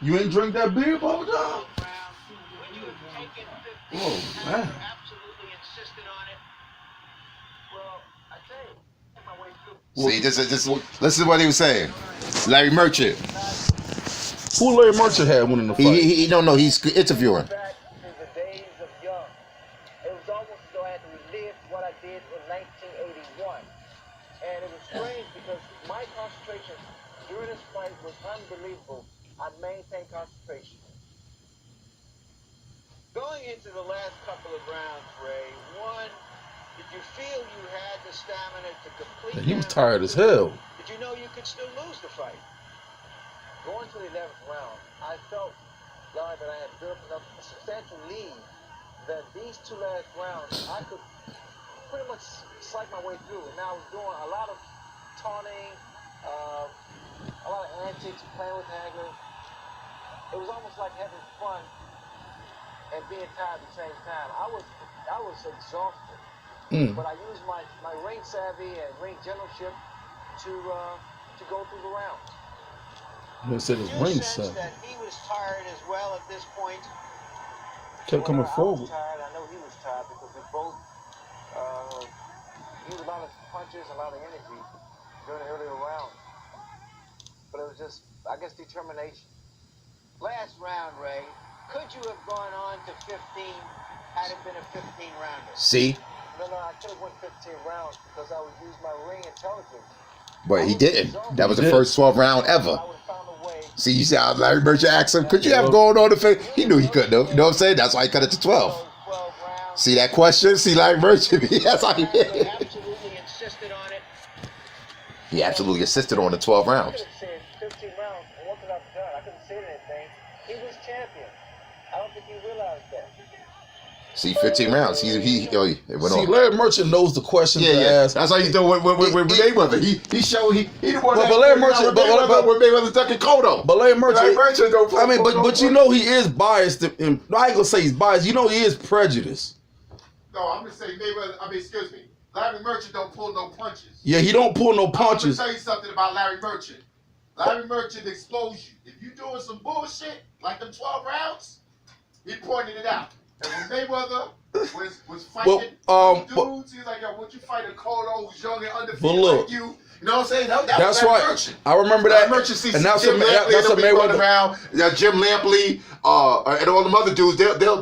You ain't drink that beer, Bubba Dog? Oh, man. See, this is what he was saying. Larry Merchant. Who Larry Merchant had winning the fight? He don't know. He's interviewing. Back to the days of young. It was almost as though I had to relive what I did in 1981. And it was strange because my concentration during this fight was unbelievable. I maintained concentration. Going into the last couple of rounds, Ray, one, did you feel you had the stamina to complete? He was tired as hell. Did you know you could still lose the fight? Going to the 11th round, I felt, Larry, that I had built enough a substantial lead that these two last rounds, I could pretty much psych my way through. And I was doing a lot of taunting, a lot of antics, playing with Hagler. It was almost like having fun and being tired at the same time. I was exhausted, but I used my ring savvy and ring generalship to go through the rounds. You said his ring savvy. That he was tired as well at this point. Kept coming forward. I was tired. I know he was tired because we both used a lot of punches, a lot of energy during the earlier rounds. But it was just, I guess, determination. Last round, Ray. Could you have gone on to 15 had it been a 15-rounder? See? No, I could have won 15 rounds because I would use my ring intelligence. But he didn't. That was the first 12 round ever. See, you see how Larry Merchant asked him, could you have gone on to 15? He knew he couldn't have. You know what I'm saying? That's why he cut it to 12. See that question? See Larry Merchant? That's how he did it. He absolutely insisted on it. He absolutely insisted on the 12 rounds. I could have said 15 rounds, and what could I have done? I couldn't say anything. He was champion. I don't think he realized that. See, 15 rounds. It went See, on. Larry Merchant knows the questions to ask. That's how he's doing with Mayweather. He showed he the one But that Larry Merchant, with Mayweather's ducking Cotto. But Larry Merchant, don't. I mean, but you know he is biased. I ain't gonna say he's biased. You know he is prejudiced. No, I'm gonna say Mayweather. Excuse me. Larry Merchant don't pull no punches. Yeah, he don't pull no punches. I'm gonna tell you something about Larry Merchant. Larry Merchant explodes you. If you doing some bullshit like them 12 rounds, he pointed it out. And when Mayweather was fighting dudes, he's like, yo, would you fight a Cotto who's young and undefeated like you? You know what I'm saying? That's right. Merchant. I remember that. Merchant, and that's a Mayweather around. Jim Lampley, and all them other dudes. They'll.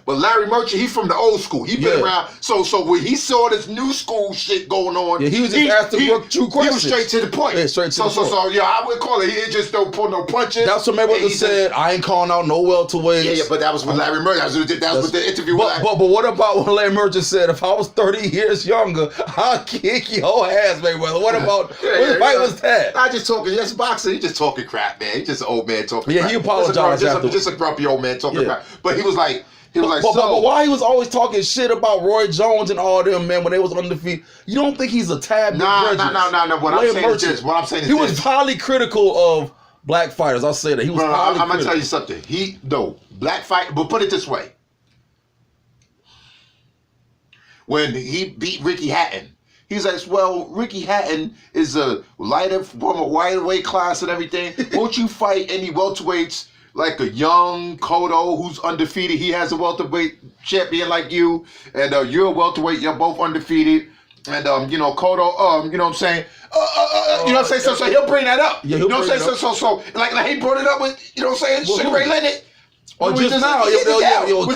But Larry Merchant, he's from the old school. He been around. So when he saw this new school shit going on, he was just asking true questions. He was straight to the point. Yeah, straight to the point. So yeah, I would call it. He just don't pull no punches. That's what Mayweather said. I ain't calling out no welterweights. Yeah, but that was with Larry Merchant. That was with the interview. But what about when Larry Merchant said, if I was 30 years younger, I'll kick your ass, Mayweather? What about what fight was that? I just talking. That's boxing. He just talking crap, man. He just an old man talking. Yeah, crap. he apologized after. Just a grumpy old man talking crap. But he was like. But why he was always talking shit about Roy Jones and all them, man, when they was undefeated? You don't think he's a tad bit prejudiced? No. What I'm saying is he was highly critical of black fighters. I'll say that. He was highly critical. I'm going to tell you something. Black fight, but put it this way. When he beat Ricky Hatton, he's like, well, Ricky Hatton is a lighter from a wider weight class and everything. Won't you fight any welterweights like a young Cotto who's undefeated? He has a welterweight champion like you, and you're a welterweight. You're both undefeated, and Cotto. You know what I'm saying? You know what I'm saying? So he'll bring that up. Yeah, you know what I'm saying? So like he brought it up with you know what I'm saying? Sugar Ray Leonard. Or just now, with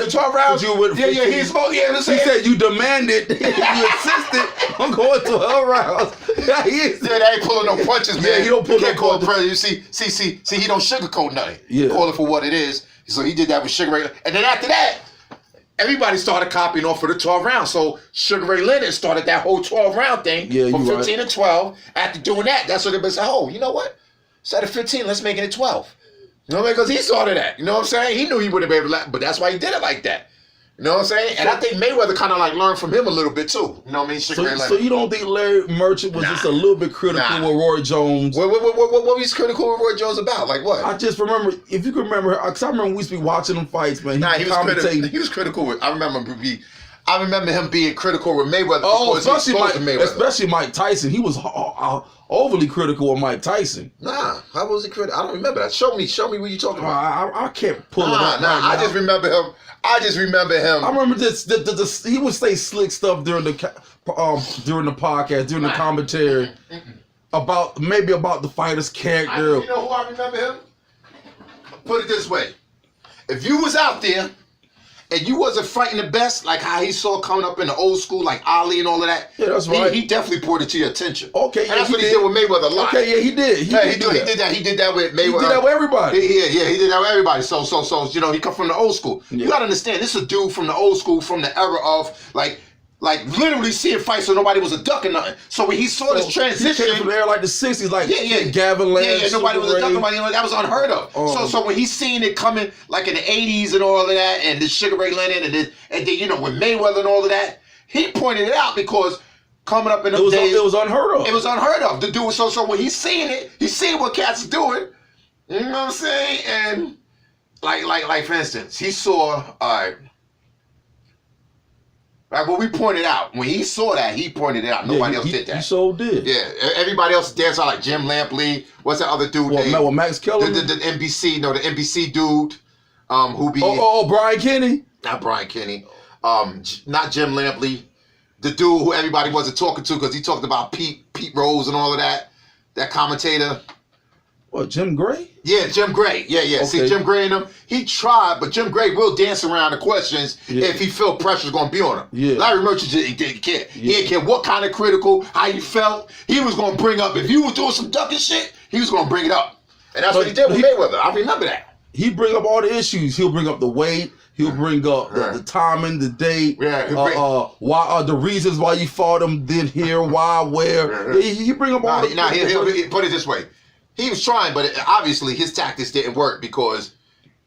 the 12 rounds. He said you demanded, you insisted on going to 12 rounds. They ain't pulling no punches, man. Yeah, he don't pull no punches. You see, he don't sugarcoat nothing. Yeah. Call it for what it is. So he did that with Sugar Ray. And then after that, everybody started copying off for the 12 rounds. So Sugar Ray Leonard started that whole 12 round thing from 15 to 12. After doing that, that's what they said, oh, you know what? Instead of 15, let's make it 12. You know what I mean? Because he started that. You know what I'm saying? He knew he wouldn't be able to, but that's why he did it like that. You know what I'm saying? And I think Mayweather kind of like learned from him a little bit too. You know what I mean? So you don't think Larry Merchant was just a little bit critical with Roy Jones? What was he critical with Roy Jones about? Like what? I just remember, if you can remember, because I remember we used to be watching them fights, man. He was critical. He was critical with. I remember I remember him being critical with Mayweather. Oh, because especially Mike Tyson. He was overly critical of Mike Tyson. Nah, how was he critical? I don't remember that. Show me what you talking about. I can't pull it up. I just remember him. I remember this. He would say slick stuff during the podcast, during the commentary about the fighter's character. You know who I remember him? Put it this way: if you was out there and you wasn't fighting the best, like how he saw coming up in the old school, like Ali and all of that. Yeah, that's right. He definitely poured it to your attention. Okay, and that's what he did with Mayweather a lot. Okay, yeah, he did. He did that. He did that with Mayweather. He did that with everybody. He did that with everybody. So, he come from the old school. Yeah. You gotta understand, this is a dude from the old school, from the era of like literally seeing fights so nobody was a duck or nothing. So when he saw this transition, he came from there like the 60s, like Gavin Lance, nobody was a duck, that was unheard of. So when he's seeing it coming like in the 80s and all of that, and the Sugar Ray Leonard and then with Mayweather and all of that, he pointed it out because coming up in those days, it was unheard of. It was unheard of to do it. So when he's seeing it, he's seeing what cats are doing. You know what I'm saying? And like for instance, he saw Right, well, we pointed out. When he saw that, he pointed it out. Nobody else did that. He so did. Yeah, everybody else danced out like Jim Lampley. What's that other dude name? Well, Max Kellerman? The NBC dude. Who be... Brian Kenny? Not Brian Kenny. Not Jim Lampley. The dude who everybody wasn't talking to because he talked about Pete Rose and all of that. That commentator. What, Jim Gray? Yeah, Jim Gray. Yeah. Okay. See, Jim Gray and him, he tried, but Jim Gray will dance around the questions if he felt pressure's going to be on him. Yeah. Larry Merchant didn't care. Yeah. He didn't care what kind of critical, how you felt. He was going to bring up, if you were doing some ducking shit, he was going to bring it up. And that's what he did with Mayweather. I remember that. He bring up all the issues. He'll bring up the weight. He'll bring up the timing, the date. Why the reasons why you fought him, then here, why, where. He bring up all the... He'll put it this way. He was trying, but obviously his tactics didn't work because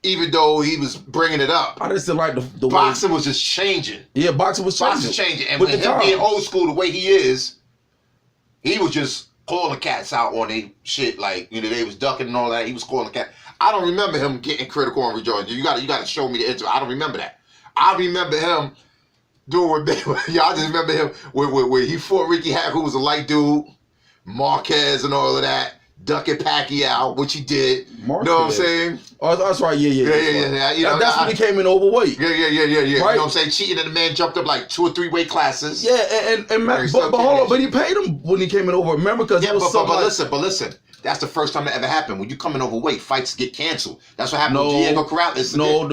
even though he was bringing it up, I just didn't like the boxing was just changing. Yeah, boxing was changing. And with him being old school the way he is, he was just calling cats out on their shit, like, they was ducking and all that. He was calling cat. I don't remember him getting critical on rejoining. You got to show me the intro. I don't remember that. I remember him doing I just remember him where he fought Ricky Hack, who was a light dude, Marquez and all of that. Ducking Pacquiao, which he did. Marquez. You know what I'm saying? Oh, that's right. Yeah. That's when he came in overweight. Yeah. Right? You know what I'm saying? Cheating, and the man jumped up like 2 or 3 weight classes. Yeah, but hold on, but he paid him when he came in over. Remember, because but listen. That's the first time that ever happened. When you come in overweight, fights get canceled. That's what happened with Diego Corrales. That's what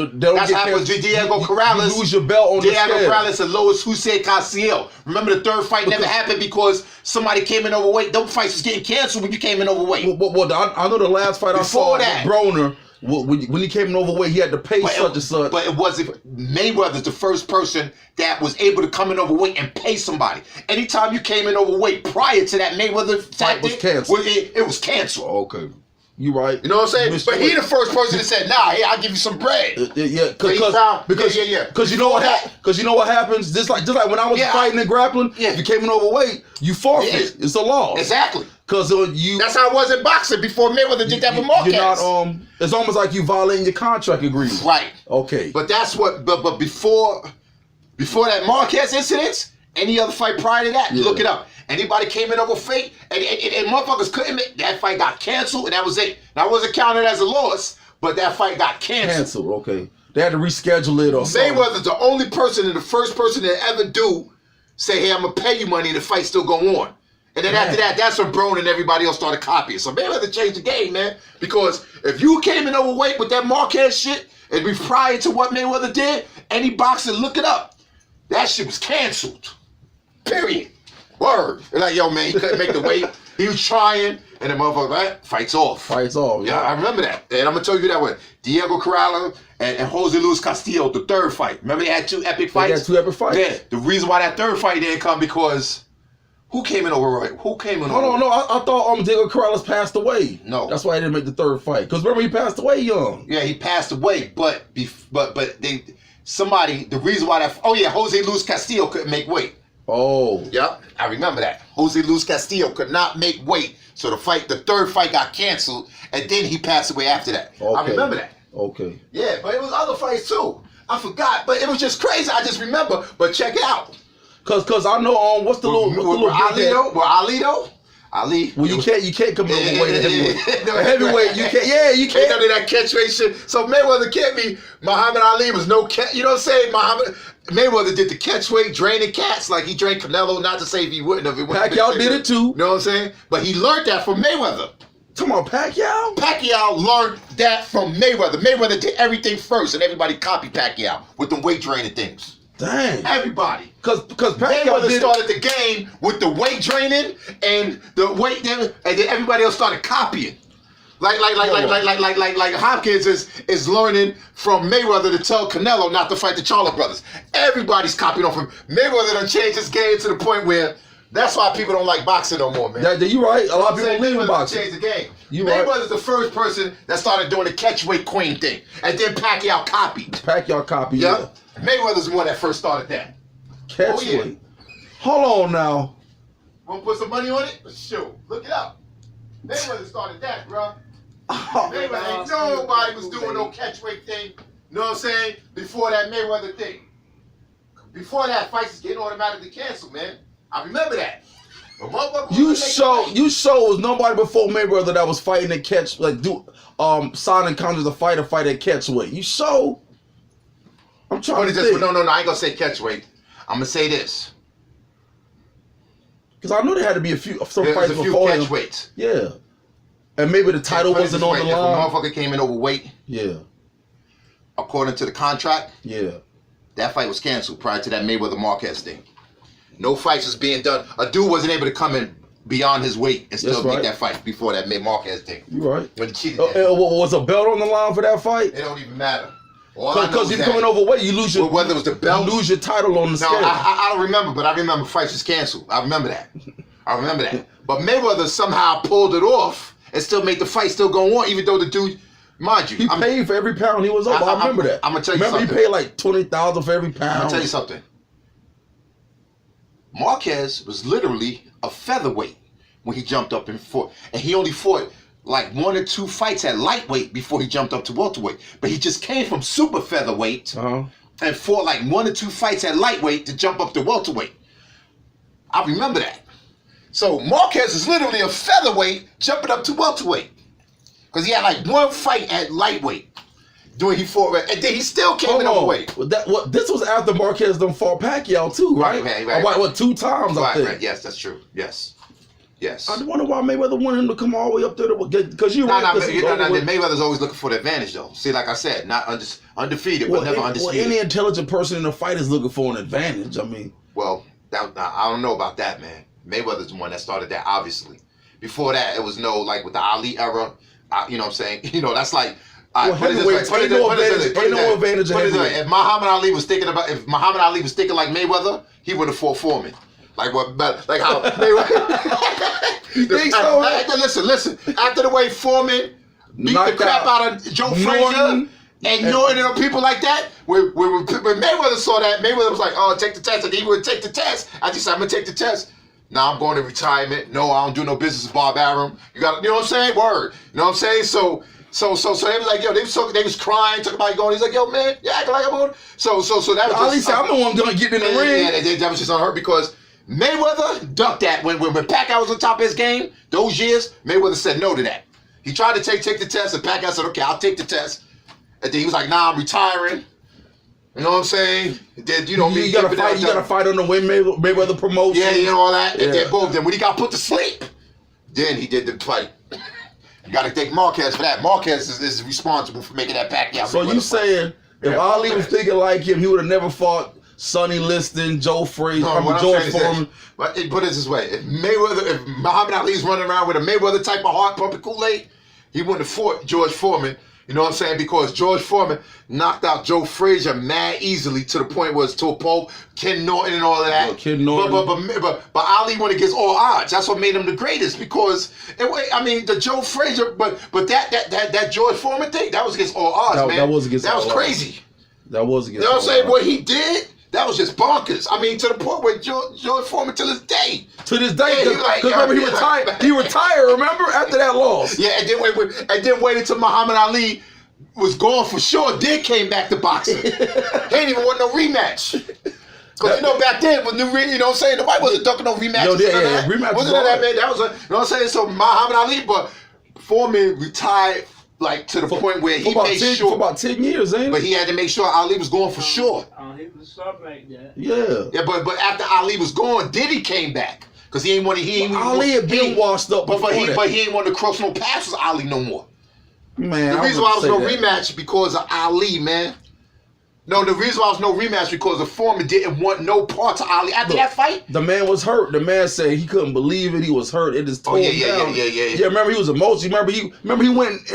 happened with Diego Corrales. You lose your belt on the scale. Diego Corrales and Lois Hussein Castiel. Remember, the third fight never happened because somebody came in overweight. Those fights was getting canceled when you came in overweight. Well, I know the last fight I saw with Broner. When he came in overweight, he had to pay such and such. But it wasn't. Mayweather's the first person that was able to come in overweight and pay somebody. Anytime you came in overweight prior to that Mayweather tactic, was canceled. It was canceled. Okay. You right. You know what I'm saying? But he the first person that said, "Nah, hey, I'll give you some bread." Because you know what happens. Because you know what happens. Just like when I was fighting and grappling, if you came in overweight, you forfeit. It's a loss. Exactly. Because that's how it was in boxing before Mayweather did that with Marquez. You're not it's almost like you violating your contract agreement. Right. Okay. But that's what. But before that Marquez incident, any other fight prior to that, look it up. Anybody came in overweight, and motherfuckers couldn't make that fight got canceled, and that was it. That wasn't counted as a loss, but that fight got canceled. Okay. They had to reschedule it or something. Mayweather's the only person and the first person to ever say, hey, I'm gonna pay you money and the fight still go on. And then after that, that's when Brown and everybody else started copying. So Mayweather changed the game, man. Because if you came in overweight with that Marquez shit, and be prior to what Mayweather did, any boxer, look it up. That shit was canceled. Period. Word. They're like, yo, man, he couldn't make the weight. He was trying, and the motherfucker, right? Fights off. Yeah, I remember that. And I'm going to tell you that way. Diego Corrales and Jose Luis Castillo, the third fight. Remember they had 2 epic fights? They had 2 epic fights. Yeah. The reason why that third fight didn't come because who came in overweight? Who came in overweight? No. I thought Diego Corrales passed away. No. That's why he didn't make the third fight. Because remember, he passed away young. Yeah, he passed away. But the reason why Jose Luis Castillo couldn't make weight. Oh. Yep, I remember that. Jose Luis Castillo could not make weight. So the third fight got canceled, and then he passed away after that. Okay. I remember that. Okay. Yeah, but it was other fights too. I forgot, but it was just crazy. I just remember. But check it out. Cause I know what's the little Ali though? Well, Ali though? Ali. Well, you can't come overweight at heavyweight. Heavyweight, you can't. Yeah, you can't. Ain't none of that catchweight shit. So Mayweather can't be. Muhammad Ali was no catch. You know what I'm saying? Mayweather did the catchweight, draining cats like he drained Canelo. Not to say if he wouldn't have. Pacquiao did it too. You know what I'm saying? But he learned that from Mayweather. Come on, Pacquiao. Pacquiao learned that from Mayweather. Mayweather did everything first, and everybody copied Pacquiao with the weight draining things. Dang. Everybody. Cause Mayweather started the game with the weight draining and the weight, and then everybody else started copying. Like Hopkins is learning from Mayweather to tell Canelo not to fight the Charlo brothers. Everybody's copying off him. Mayweather done changed his game to the point where that's why people don't like boxing no more, man. You right. A lot of people leave boxing. Changed the game. Mayweather's the first person that started doing the catchweight queen thing, and then Pacquiao copied. Yeah. Mayweather's the one that first started that. Catchweight. Hold on now. Want to put some money on it? Sure. Look it up. Mayweather started that, bro. Mayweather ain't nobody was doing no catchweight thing. You know what I'm saying? Before that Mayweather thing. Before that, fights is getting automatically canceled, man. I remember that. You show it was nobody before Mayweather that was fighting at catch signing contracts to fight at catchweight. You show. I'm trying to think. No, I ain't gonna say catchweight. I'm gonna say this. Because I knew there had to be some fights before catchweights. Yeah. And maybe the title wasn't on the line. If a motherfucker came in overweight. Yeah. According to the contract. Yeah. That fight was canceled prior to that Mayweather Marquez thing. No fights was being done. A dude wasn't able to come in beyond his weight and still beat that fight before that Marquez thing. You right. When he cheated. Was a belt on the line for that fight? It don't even matter. Because you're coming overweight, you lose your whether it was the belt, you lose your title on the scale. I don't remember, but I remember fights was canceled. I remember that. But Mayweather somehow pulled it off and still made the fight still go on, even though the dude, mind you, he paid for every pound he was up. I remember that. I'm gonna tell you something. Remember he paid like $20,000 for every pound. I'm gonna tell you something. Marquez was literally a featherweight when he jumped up and fought, and he only fought like 1 or 2 fights at lightweight before he jumped up to welterweight. But he just came from super featherweight and fought like 1 or 2 fights at lightweight to jump up to welterweight. I remember that. So Marquez is literally a featherweight jumping up to welterweight. Because he had like 1 fight at lightweight. Doing he fought, and then he still came in overweight. This was after Marquez done fought Pacquiao too, right? Right. 2 times, I think. Right. Yes, that's true. Yes. I wonder why Mayweather wanted him to come all the way up there because Mayweather's always looking for the advantage, though. See, like I said, not undefeated, but never undisputed. Well, any intelligent person in a fight is looking for an advantage. I mean, I don't know about that, man. Mayweather's the one that started that, obviously. Before that, it was like with the Ali era. You know what I'm saying? That's like. Ain't no advantage. If Muhammad Ali was thinking like Mayweather, he would have fought Foreman. Like what? Like how Listen. After the way Foreman beat the crap out of Joe Frazier and Norton and people like that, when Mayweather saw that, Mayweather was like, "Oh, take the test," and he would take the test. I just said, "I'm gonna take the test." Now I'm going to retirement. No, I don't do no business with Bob Arum. You know what I'm saying? Word. You know what I'm saying? So they was like, yo, they was crying, talking about going. He's like, yo, man, you acting like I'm going. So that was Ali said, I'm the one gonna get in the ring. Yeah, that was just on her because Mayweather ducked that when Pacquiao was on top of his game. Those years, Mayweather said no to that. He tried to take the test, and Pacquiao said, okay, I'll take the test. And then he was like, nah, I'm retiring. You know what I'm saying? Then, you gotta fight on the win Mayweather promotion. Yeah, all that. Yeah. And then boom. Then when he got put to sleep, then he did the fight. You got to thank Marquez for that. Marquez is responsible for making that Pacquiao. So you saying if Ali was thinking like him, he would have never fought Sonny Liston, Joe Frazier, George Foreman. But put it this way: if Muhammad Ali's running around with a Mayweather type of heart pumping Kool-Aid, he wouldn't have fought George Foreman. You know what I'm saying? Because George Foreman knocked out Joe Frazier mad easily to the point where it's to a Pope, Ken Norton and all of that. Ken Norton. But Ali went against all odds. That's what made him the greatest because, the Joe Frazier, but that George Foreman thing, that was against all odds, man. That was against all odds. That was crazy. That was against all odds. You know what I'm saying? What he did, that was just bonkers. I mean, to the point where George Foreman to this day. To this day, because remember he retired. He retired. Remember after that loss. Yeah, and then wait until Muhammad Ali was gone for sure, then came back to boxing. He ain't even want no rematch. Because, you know, back then, when you know what I'm saying? Nobody wasn't ducking no rematches. Rematch wasn't that, man? That was, you know what I'm saying? So, Muhammad Ali, but Foreman retired, like, to the point where he made sure. For about 10 years, ain't it? But he had to make sure Ali was going for sure. He was something like that. Yeah. Yeah, but after Ali was gone, Diddy came back. Because he ain't want to, Ali had been washed up but he ain't want to cross no paths with Ali no more. Man, the reason why there was no rematch because of Ali, man. No, the reason why there was no rematch because the Foreman didn't want no part of Ali after that fight. The man was hurt. The man said he couldn't believe it. He was hurt. It just tore him down. Yeah. Remember he was emotional. Remember he went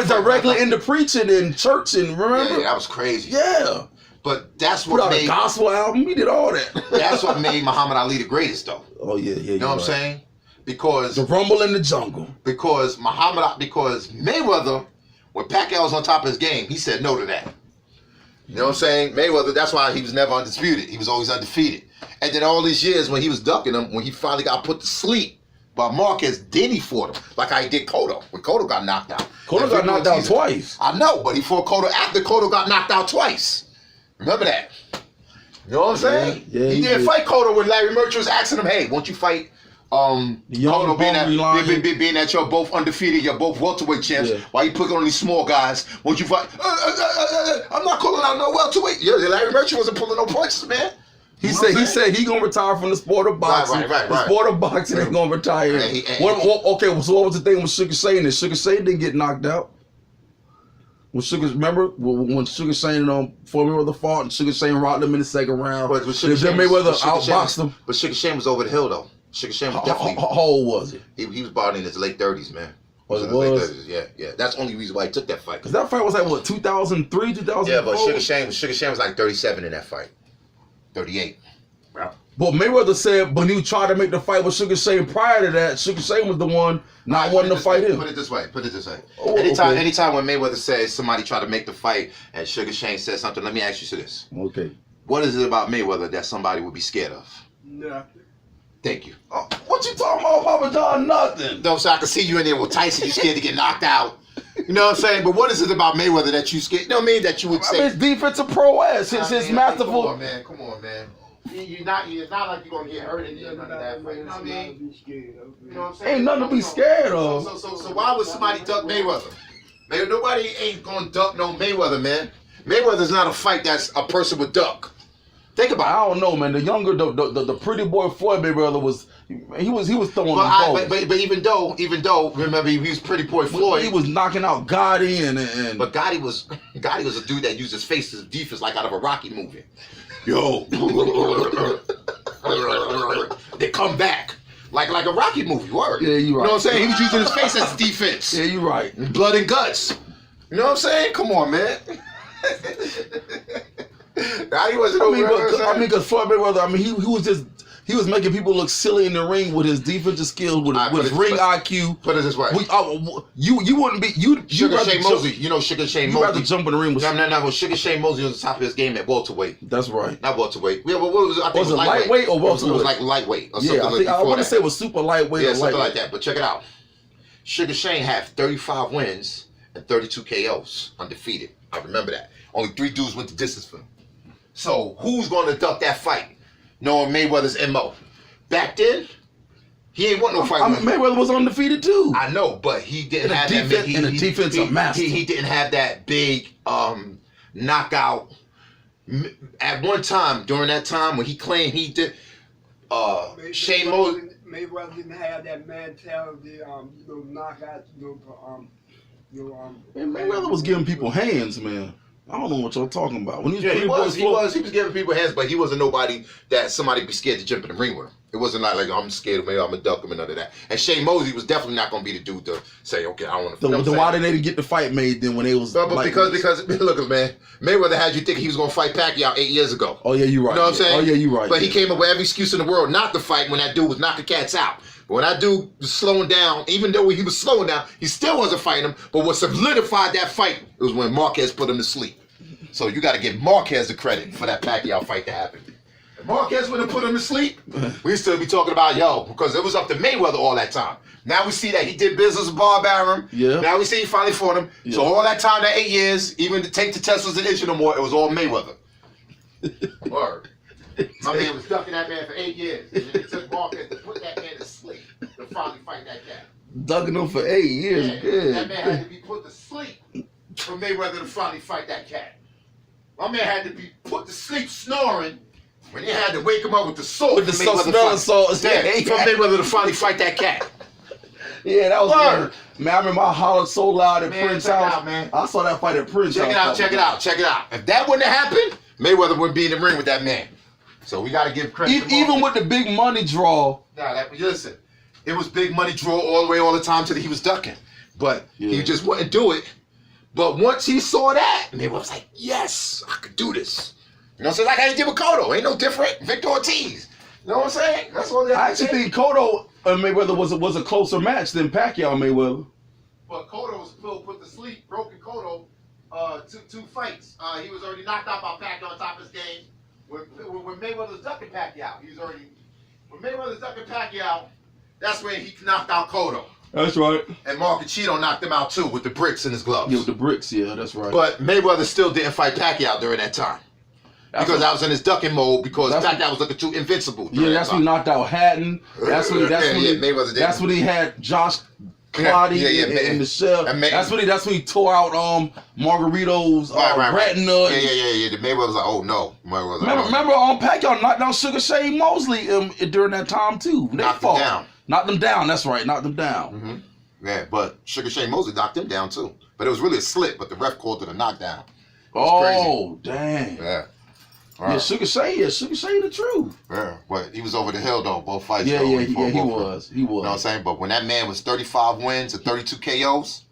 directly into preaching in church and remember. Yeah, that was crazy. Yeah. But that's what made a gospel album. He did all that. That's what made Muhammad Ali the greatest, though. Oh yeah. You know what I'm saying? Because the rumble in the jungle. Because Mayweather, when Pacquiao was on top of his game, he said no to that. You know what I'm saying? Mayweather, that's why he was never undisputed. He was always undefeated. And then all these years when he was ducking him, when he finally got put to sleep by Marquez, then he fought him. Like how he did Cotto. When Cotto got knocked out. Cotto got knocked out twice. I know, but he fought Cotto after Cotto got knocked out twice. Remember that? You know what I'm saying? Yeah, he didn't fight Cotto when Larry Merchant was asking him, hey, won't you fight Cotto, being that you're both undefeated, you're both welterweight champs. Yeah. Why you picking on these small guys? Won't you fight? I'm not calling out no welterweight. Yeah, Larry Merchant wasn't pulling no punches, man. He said he gonna retire from the sport of boxing. Right. The sport of boxing ain't gonna retire. So what was the thing with Sugar Shane? And Sugar Shane didn't get knocked out. When Sugar Shane Foreman Mayweather fought and Sugar Shane rocked him in the second round. But Mayweather outboxed him. But Sugar Shane was over the hill though. Sugar Shane was definitely. How old was he? He was about in his late 30s, man. Was it? Late 30s, yeah. That's the only reason why he took that fight. Because that fight was like what, 2003, 2004? Yeah, but Sugar Shane was like 37 in that fight. 38. Wow. But Mayweather said when he tried to make the fight with Sugar Shane prior to that, Sugar Shane was the one not wanting to fight him. Put it this way. Anytime when Mayweather says somebody tried to make the fight and Sugar Shane says something, let me ask you this. Okay. What is it about Mayweather that somebody would be scared of? Nothing. Thank you. Oh, what you talking about, Papa John? Nothing. No, so I can see you in there with Tyson. You scared to get knocked out. You know what I'm saying? But what is it about Mayweather that you scared? You know what I mean? That you would say. His defensive prowess. His masterful. Come on, man. You're not like you're gonna get hurt in the end of that fight. You know what I mean? You know what I'm saying? Ain't nothing to be scared of. So why would somebody duck Mayweather? Man, nobody ain't gonna duck no Mayweather, man. Mayweather's not a fight that's a person would duck. Think about it. I don't know, man. The pretty boy Floyd Mayweather was throwing but even though remember he was pretty boy Floyd. He was knocking out Gotti and but Gotti was a dude that used his face as defense like out of a Rocky movie. Yo, they come back like a Rocky movie. Word. Yeah, you right. You know what I'm saying? He was using his face as defense. Yeah, you right. Blood and guts. You know what I'm saying? Come on, man. He wasn't because Floyd Mayweather, he was making people look silly in the ring with his defensive skills, with his ring IQ. Put it this way. You wouldn't be Sugar Shane Mosley. You know Sugar Shane Mosley. You rather jump in the ring with No. Well, Sugar Shane Mosley was on the top of his game at welterweight. That's right. Not welterweight. Yeah, what was it? I think was it lightweight or welterweight? It was like lightweight or something. Yeah, I want to say it was super lightweight. Yeah, or something like that. But check it out. Sugar Shane had 35 wins and 32 KOs, undefeated. I remember that. Only 3 dudes went the distance for him. So who's going to duck that fight? Knowing Mayweather's MO. Back then, he ain't want no fight. Mayweather was undefeated too. I know, but he didn't have that big. And the defensive master. He didn't have that big knockout. At one time, during that time when he claimed he did, Shane Mosley. Mayweather didn't have that mentality, knockout, Mayweather was giving people hands, man. I don't know what y'all talking about. When he was giving people hands, but he wasn't nobody that somebody be scared to jump in the ring with him. It wasn't like I'm scared of him, I'm gonna duck him and none of that. And Shane Mosley was definitely not gonna be the dude to say, okay, I want to. Then why didn't they get the fight made then when they was? But because look, man, Mayweather had you thinking he was gonna fight Pacquiao 8 years ago. Oh yeah, you right. You know what I'm saying? Oh yeah, you right. But he came up with every excuse in the world not to fight when that dude was knocking cats out. But when that dude was slowing down, even though he was slowing down, he still wasn't fighting him. But what solidified that fight was when Marquez put him to sleep. So you got to give Marquez the credit for that Pacquiao fight to happen. If Marquez would have put him to sleep, we'd still be talking about yo, because it was up to Mayweather all that time. Now we see that he did business with Bob Arum. Yeah. Now we see he finally fought him. Yeah. So all that time, that 8 years, even to take the test was an issue no more. It was all Mayweather. Word. My man was ducking that man for 8 years. And it took Marquez to put that man to sleep to finally fight that cat. Ducking him for 8 years. Yeah. Good. That man had to be put to sleep for Mayweather to finally fight that cat. My man had to be put to sleep snoring when they had to wake him up with the salt. With the smelling salt. Yeah, from Mayweather to finally fight that cat. Yeah, that was Word. Man, I remember I hollered so loud at Man, Prince check it House. out, man. I saw that fight at Prince House. Check it out. If that wouldn't have happened, Mayweather wouldn't be in the ring with that man. So we got to give credit. Even with the big money draw. Nah, listen, it was big money draw all the time till he was ducking. But he just wouldn't do it. But once he saw that, Mayweather was like, yes, I could do this. You know what I'm saying? Like how he did with Cotto. Ain't no different. Victor Ortiz. You know what I'm saying? That's all. I actually think Cotto and Mayweather was a closer match than Pacquiao and Mayweather. But Cotto was still put to sleep. Broken Cotto, two fights. He was already knocked out by Pacquiao on top of his game. When Mayweather was ducking Pacquiao, when Mayweather was ducking Pacquiao, that's when he knocked out Cotto. That's right. And Marcachino knocked him out too with the bricks in his gloves. Yeah, with the bricks, yeah, that's right. But Mayweather still didn't fight Pacquiao during that time. Because I was in his ducking mode because Pacquiao was looking too invincible. Yeah, that's when he knocked out Hatton. That's when he had Josh Clottey in the shell. That's when he tore out Margarito's retina. Yeah. The Mayweather was like, oh no. Remember Pacquiao knocked down Sugar Shane Mosley during that time too. Knocked him down. Knocked them down, that's right, knocked them down. Mm-hmm. Yeah, but Sugar Shane Mosley knocked him down too. But it was really a slip, but the ref called it a knockdown. Oh, dang. Yeah. Yeah, Sugar Shane the truth. Yeah, but he was over the hill though, both fights. Yeah, though, he was. You know what I'm saying? But when that man was 35 wins and 32 KOs,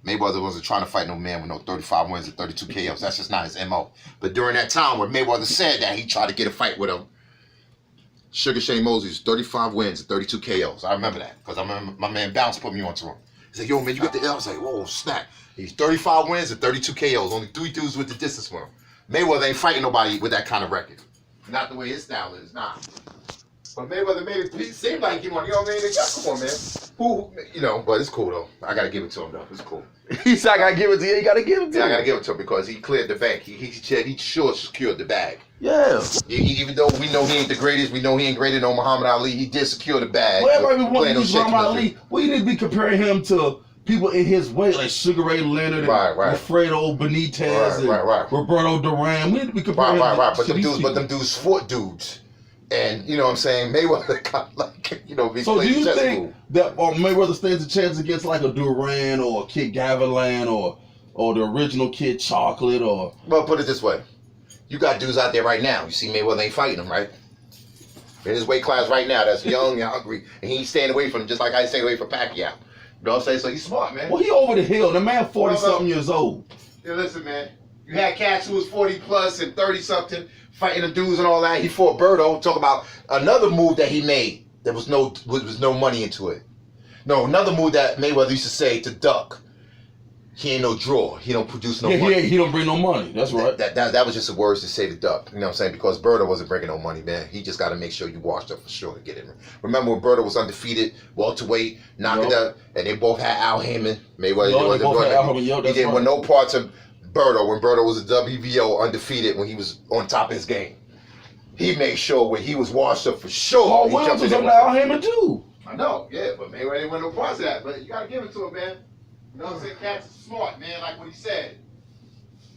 Mayweather wasn't trying to fight no man with no 35 wins and 32 KOs. That's just not his MO. But during that time where Mayweather said that he tried to get a fight with him, Sugar Shane Mosley's 35 wins and 32 KOs. I remember that because I remember my man Bounce put me onto him. He's like, yo, man, you got the L. I was like, whoa, snap. He's 35 wins and 32 KOs. Only 3 dudes with the distance with him. Mayweather ain't fighting nobody with that kind of record. Not the way his style is, nah. But Mayweather made it seem like he won. You know what I mean? Come on, man. Who, but it's cool, though. I got to give it to him, though. It's cool. He said, I got to give it to you. You got to give it to him. Yeah, I got to give it to him because he cleared the bank. He sure secured the bag. Yeah. Even though we know he ain't the greatest, we know he ain't greater than Muhammad Ali, he did secure the bag. Well, everybody want to use Muhammad Ali. We need to be comparing him to people in his way, like Sugar Ray Leonard and Alfredo Benitez and Roberto Duran. We need to be comparing him to them dudes fought dudes. And, you know what I'm saying, Mayweather got like, So do you think that Mayweather stands a chance against like a Duran or a Kid Gavilan or the original Kid Chocolate or... Well, put it this way. You got dudes out there right now. You see Mayweather ain't fighting them, right? In his weight class right now, that's young and hungry. And he's staying away from him just like I stay away from Pacquiao. You know what I'm saying? So he's smart, man. Well, he over the hill. The man 40-something years old. Yeah, listen, man. You had cats who was 40 plus and 30-something fighting the dudes and all that. He fought Berto. Talk about another move that he made. There was no money into it. No, another move that Mayweather used to say to duck. He ain't no draw. He don't produce no money. He don't bring no money. That's right. That was just the words to say to duck. You know what I'm saying? Because Berto wasn't bringing no money, man. He just got to make sure you washed up for sure to get in. Remember when Berto was undefeated, welterweight, knocked it out, and they both had Al Heyman. Mayweather he didn't win no parts of Berto when Berto was a WBO undefeated when he was on top of his game. He made sure when he was washed up for sure. Paul Williams was on Al Heyman too. I know, yeah, but Mayweather didn't win no parts of that. But you got to give it to him, man. You know what I'm saying? Cats is smart, man, like what he said.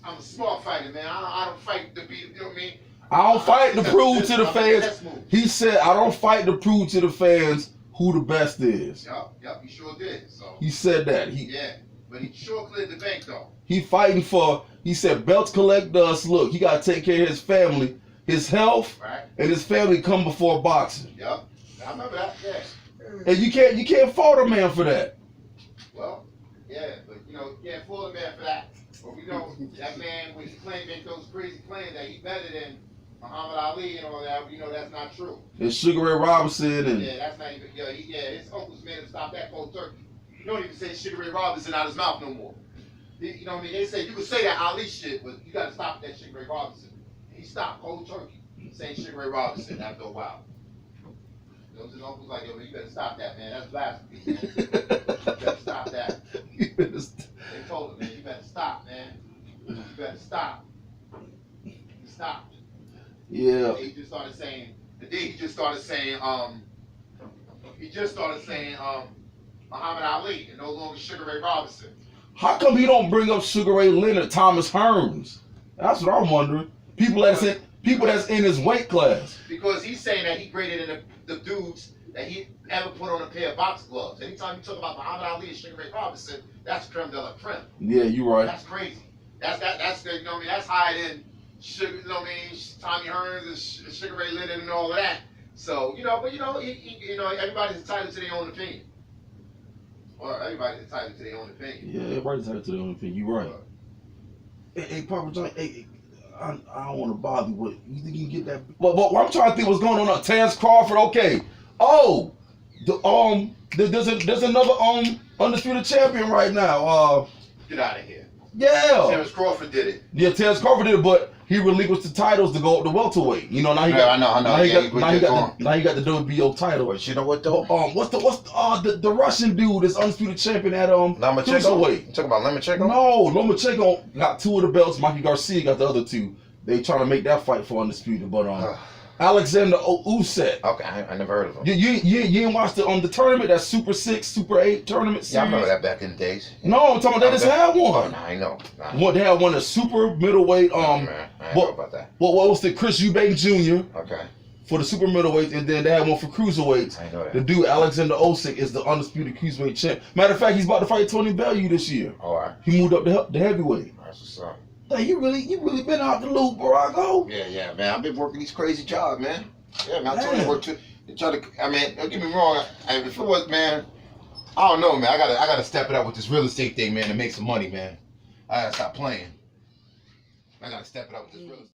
I'm a smart fighter, man. I don't fight to be, you know what I mean? I don't fight to prove to the fans. He said, I don't fight to prove to the fans who the best is. Yup, he sure did. So he said that. But he sure cleared the bank, though. He fighting for, he said, belts collect dust. Look, he got to take care of his family, his health, and his family come before boxing. Yup, I remember that, yeah. And you can't fault a man for that. Well, yeah, but you can't fool a man for that. But we know that man, when he make those crazy claims that he's better than Muhammad Ali and all that, we know that's not true. It's Sugar Ray Robinson and that's not even. His uncles made him stop that cold turkey. You don't even say Sugar Ray Robinson out his mouth no more. You know what I mean? They say you can say that Ali shit, but you got to stop that Sugar Ray Robinson. He stopped cold turkey. saying Sugar Ray Robinson after a while. Those uncles like, yo, you better stop that, man. That's blasphemy, man. You better stop that. They told him, man, you better stop, man. You better stop. He stopped. Yeah. He just started saying, Muhammad Ali and no longer Sugar Ray Robinson. How come he don't bring up Sugar Ray Leonard, Thomas Hearns? That's what I'm wondering. People that's in his weight class. Because he's saying that he graded in the dudes that he ever put on a pair of boxing gloves. Anytime you talk about Muhammad Ali and Sugar Ray Robinson, that's creme de la creme. Yeah, you're right. That's crazy. That's you know what I mean? That's higher than Sugar, you know what I mean? Tommy Hearns and Sugar Ray Leonard and all of that. So, but everybody's entitled to their own opinion. Or everybody's entitled to their own opinion. Yeah, everybody's entitled to their own opinion. You're right. Hey, Papa John, I don't want to bother you, but you think you can get that? But what I'm trying to think what's going on. Terrence Crawford, okay. Oh, there's another undisputed champion right now. Get out of here. Yeah. Terrence Crawford did it. Yeah, Terrence Crawford did it, but he relinquished the titles to go up to welterweight. Now he got. I know. Now he got the WBO title. But you know what though? What's the Russian dude that's undisputed champion at Lomachenko? cruiserweight? You talking about Lomachenko? No, Lomachenko got 2 of the belts. Mikey Garcia got the other 2. They trying to make that fight for undisputed, but Alexander Usyk. Okay, I never heard of him. You ain't watched the tournament, that Super 6, Super 8 tournament series? Yeah, I remember that back in the days. No, I'm talking about they just had one. Oh, no, I know. What they had one, a super middleweight. Man, I ain't know about that. What was the Chris Eubank Jr. Okay. For the super middleweight, and then they had one for cruiserweights. I know that. The dude Alexander Usyk is the undisputed cruiserweight champ. Matter of fact, he's about to fight Tony Bellew this year. All right. He moved up the heavyweight. That's what's up. Hey, you really been out the loop, Barocko. Yeah, man. I've been working these crazy jobs, man. Yeah, man. I told you work to try to. I mean, don't get me wrong. If it was, man, I don't know, man. I gotta step it up with this real estate thing, man, and make some money, man. I gotta stop playing. I gotta step it up with this real estate.